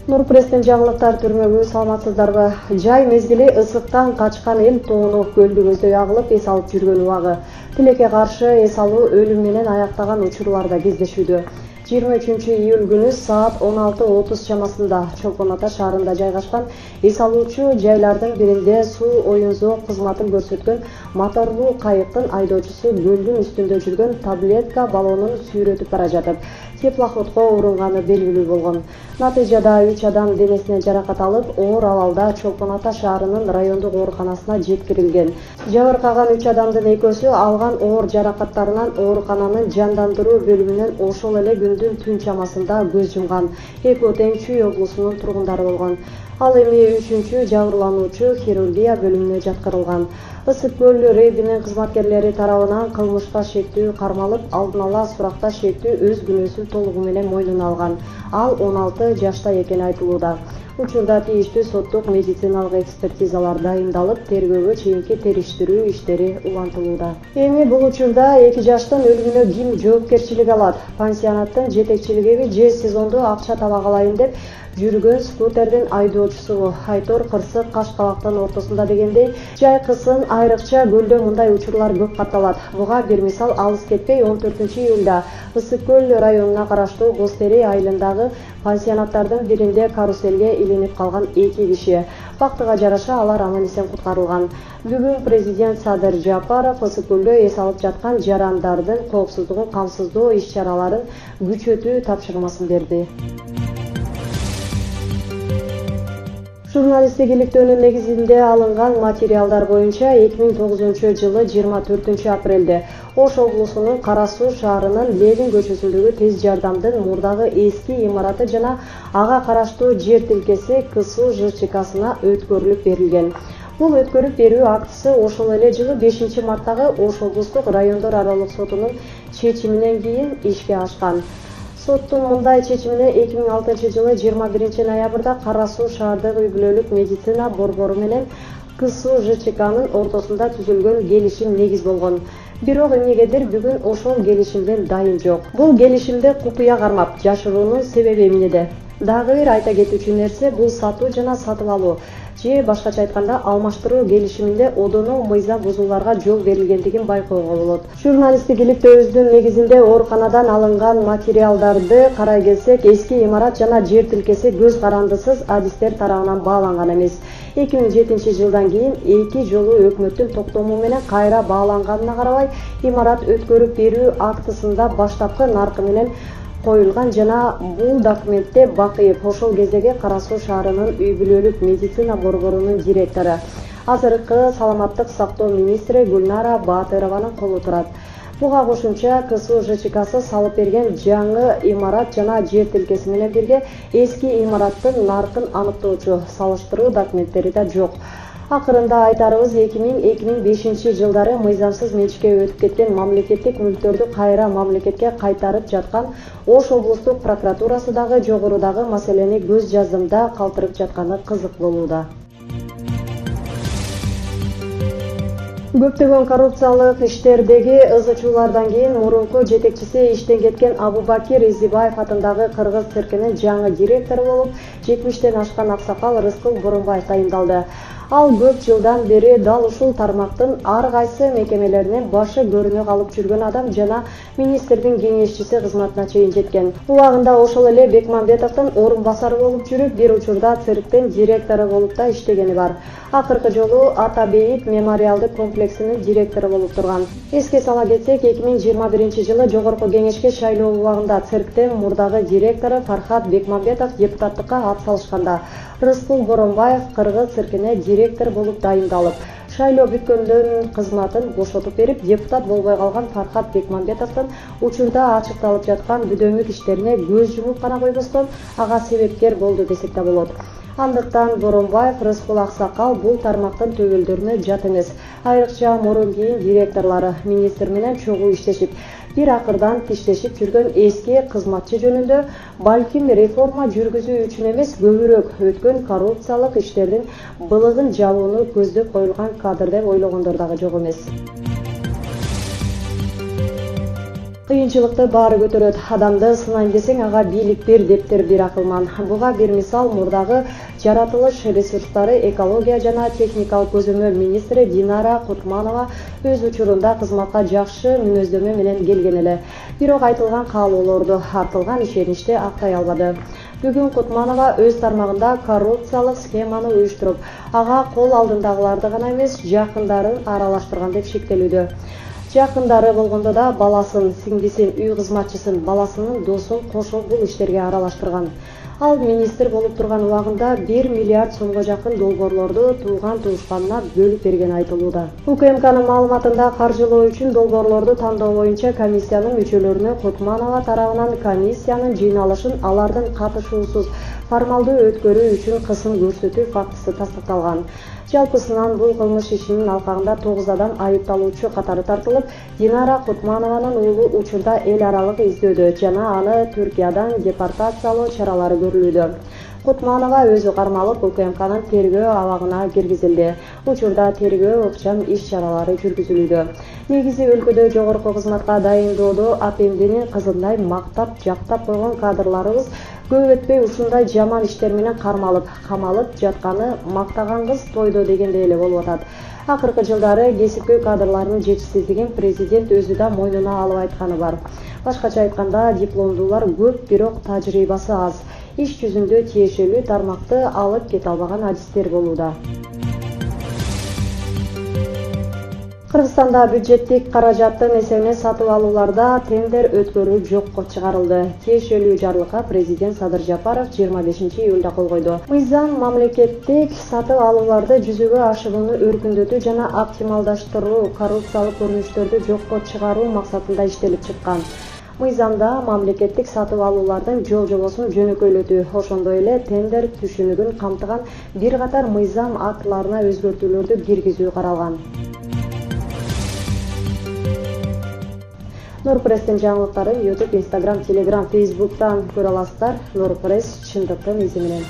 Нур-Престен жаңылыктар түрмөгү саламатсыздарбы. Жай мезгили ысыктан качкан эл тоону көлдү көздөй агылып эс алып жүргөн убагы. Тилекке каршы эс алуу өлүм менен аяктаган учурлар да кездешүүдө. 23-июль күнү саат 16:30 чамасында Чолпон Ата шаарында жайгашкан эс алуучу жайлардын биринде суу оюн-зоок кызматын көрсөткөн моторлуу кайыктын айдоочусу көлдүн үстүндө жүргөн таблетка баллонун сүйрөтүп бара жатып, теплоходко урунганы белгилүү болгон. Натыйжада 3 адам денесине жаракат алып, оор абалда Чолпон Ата шаарынын райондук ооруканасына жеткирилген. Жабыркаган 3 адамдын экөөсү алган оор жаракаттарынан оорукананын жандандыруу бөлүмүнөн ошол эле күндүн түн чамасында көз жумган. Экөө тең Чүй облусунун тургундары болгон. Ал эми 3-чү жабырлануучу хирургия бөлүмүнө жаткырылган. Ысык көл рейдинин кызматкерлери тарабынан кылмышка шектүү кармалып, алдын ала суракта шектүү өз күнөөсүн толугу менен мойнуна алган. Ал 16 жашта экени айтылууда. Учурда тийиштүү соттук медициналык экспертизалар дайындалып, тергөөгө чейинки териштирүү иштери улантылууда. Эми бул учурда 2 жаштын өлүмүнө ким жоопкерчилик алат? Пансионаттын жетекчилиги же сезондо акча таба калайын деп жүргөн скутердин айдоочусу Айтор Кырсык Кашкабактын ортосунда дегендей, жай кысын айрыкча көлдө мындай учурлар көп катталат. Буга бир мисал алыс кетпей 14-июлда Ысык көл районуна караштуу Бостери айылындагы пансионаттардын биринде каруселге илинип калган 2 киши. Бактыга жараша алар аман-эсен куткарылган. Бүгүн президент Садыр Жапаров Ысык көлдө эс алып жаткан жарандардын коопсуздугун камсыздоо иш-чараларын күчөтүү тапшырмасын берди. Журналисттик иликтөөнүн негизинде алынган материалдар боюнча 2009-жылы 24 апрелде Ош облусунун Кара Суу шаарынын Ленин көчөсүндөгү тез жардамдын мурдагы эски имараты жана ага караштуу жер тилкеси КСУ ЖЧКсына өткөрүлүп берилген. Бул өткөрүп берүү актысы ошол эле жылы 5 марттагы Ош облустук райондор аралык сотунун чечиминен кийин ишке ашкан. Соттун мындай чечимине 2006-жылы 21 ноябрда Кара Суу шаардык үй-бүлөлүк медицина борбору менен КСУ ЖЧКнын ортосунда түзүлгөн келишим негиз болгон. Бирок эмнегедир бүгүн ошол келишимден дайын жок. Бул келишимди купуя кармап, жашыруунун себеби эмнеде? Дагы бир айта кетүүчү нерсе бул сатуу жана сатып алуу же башкача айтканда алмаштыруу келишиминде одоно мыйзам бузууларга жол берилгендигин байкоого болот. Журналисттик иликтөөбүздүн негизинде ооруканадан алынган материалдарды карай келсек, эски имарат жана жер тилкеси көз карандысыз адистер тарабынан бааланган эмес. 2007 жылдан кийин 2 жолу өкмөттүн токтому менен кайра бааланганына карабай, имарат өткөрүп берүү актысында баштапкы наркы менен коюлган жана бул документте Бакыев ошол кездеги Кара Суу шаарынын үй-бүлөлүк медицина борборунун директору, азыркы саламаттык сактоо министри Гүлнара Баатырованын колу турат. Буга кошумча КСУ ЖЧКсы салып берген жаңы имарат жана жер тилкеси менен бирге эски имараттын наркын аныктоочу салыштыруу документтери да жок. Акырында айтарыбыз 2000-2005 жылдары мыйзамсыз менчикке өтүп кеткен мамлекеттик мүлктөрдү кайра мамлекетке кайтарып жаткан Ош облустук прокуратурасы дагы жогорудагы маселени көз жаздымда калтырып жатканы кызык болууда. Көптөгөн коррупциялык иштердеги ызычуулардан кийин мурунку жетекчиси иштен кеткен Абубакир Изибаев атындагы кыргыз циркинин жаңы директору болуп, 70тен ашкан аксакал Рыскул Боронбаев тайындалды. Ал көп жылдан бери дал ушул тармактын ар кайсы мекемелеринен башы көрүнө калып жүргөн адам жана министрдин кеңешчиси кызматына чейин жеткен. Убагында ошол эле Бекмамбетовдун орун басары болуп жүрүп, бир учурда цирктин директору болуп да иштегени бар. Акыркы жолу Ата Бейит мемориалдык комплексинин директору болуп турган. Эске сала кетсек, 2021 жылы жогорку кеңешке шайлоо убагында цирктин мурдагы директору Фархат Бекмамбетов депутаттыкка ат салышканда, Рыскул Боронбаев кыргыз циркине директор болуп дайындалып, шайлоо бүткөндөн кызматын бошотуп берип, депутат болбой калган Фархат Бекмамбетовдун учурда ачыкталып жаткан бүдөмүк иштерине көз жумуп гана койбостон, ага себепкер болду десек да болот. Андыктан Боронбаев, Рыскул аксакал бул тармактын төбөлдөрүнө жат эмес. Айрыкча мурун кийин директорлору министр менен чогуу иштешип, бир акырдан тиштешип жүргөн эски кызматчы жөнүндө балким реформа жүргүзүү үчүн эмес, көбүрөөк өткөн коррупциялык иштердин былыгын жабууну көздөп коюлган кадр деп ойлогондор дагы жок эмес. Кыйынчылыкты баары көтөрөт. Адамды сынайм десең, ага бийлик бер дептер бир акылман. Буга бир мисал мурдагы жаратылыш ресурстары, экология жана техникалык көзөмөл министри Динара Кутманова өз учурунда кызматка жакшы мүнөздөмө менен келген эле. Бирок айтылган каалоолорду артылган ишеничти актай албады. Бүгүн Кутманова өз тармагында коррупциялык схеманы уюштуруп, ага кол алдындагыларды гана эмес, жакындарын аралаштырган деп шектелүүдө. Жакындары болгондо да баласын, сиңдисин, үй кызматчысын, баласынын досун кошо бул иштерге аралаштырган. Ал министр болуп турган убагында 1 миллиард сомго жакын долбоорлорду тууган туушканына бөлүп берген айтылууда. УКМКнын маалыматында каржылоо үчүн долбоорлорду тандоо боюнча комиссиянын мүчөлөрүнө Кутманова тарабынан комиссиянын жыйналышын алардын катышуусуз формалдуу өткөрүү үчүн кысым көрсөтүү фактысы тастыкталган. Жалпысынан бул кылмыш ишинин алкагында 9 адам айыпталуучу катары тартылып, Динара Кутманованын уулу учурда эл аралык издөөдө жана аны Түркиядан депортациялоо чаралары көрүлүүдө. Кутманова өзү кармалып, УКМКнын тергөө абагына киргизилди. Учурда тергөө ыкчам иш-чаралары жүргүзүлүүдө. Негизи өлкөдө жогорку кызматка дайындоодо АПМДнин кызындай мактап, жактап койгон кадрларыбыз көп өтпөй ушундай жаман иштер менен кармалып, камалып жатканы мактаган кыз тойдо дегендей эле болуп атат. Акыркы жылдары кесипкөй кадрларынын жетишсиздигин президент өзү да мойнуна алып айтканы бар. Башкача айтканда, дипломдуулар көп, бирок тажрыйбасы аз. Иш жүзүндө тиешелүү тармакты алып кете албаган адистер болууда. Кыргызстанда бюджеттик каражаттын эсебинен сатып алууларда тендер өткөрүү жокко чыгарылды. Тиешелүү жарлыкка президент Садыр Жапаров 25-июлда кол койду. Мыйзам мамлекеттик сатып алууларды жүзөгө ашырууну өркүндөтүү жана оптималдаштыруу, коррупциялык көрүнүштөрдү жокко чыгаруу максатында иштелип чыккан. Мыйзамда мамлекеттик сатып алуулардын жол-жобосун жөнөкөйлөтүү, ошондой эле тендер түшүнүгүн камтыган бир катар мыйзам актыларына өзгөртүүлөрдү киргизүү каралган. Нурпресстин жаңылыктарын YouTube, Instagram, Telegram, Facebook'tan көрө аласыздар. Нурпресс чындыктын изи менен.